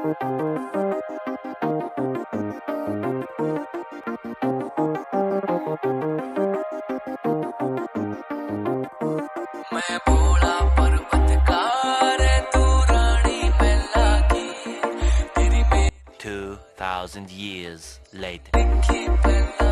मैं भोला पर्वत का रे तू रानी मैला की तेरी 2,000 years later. देखी पहला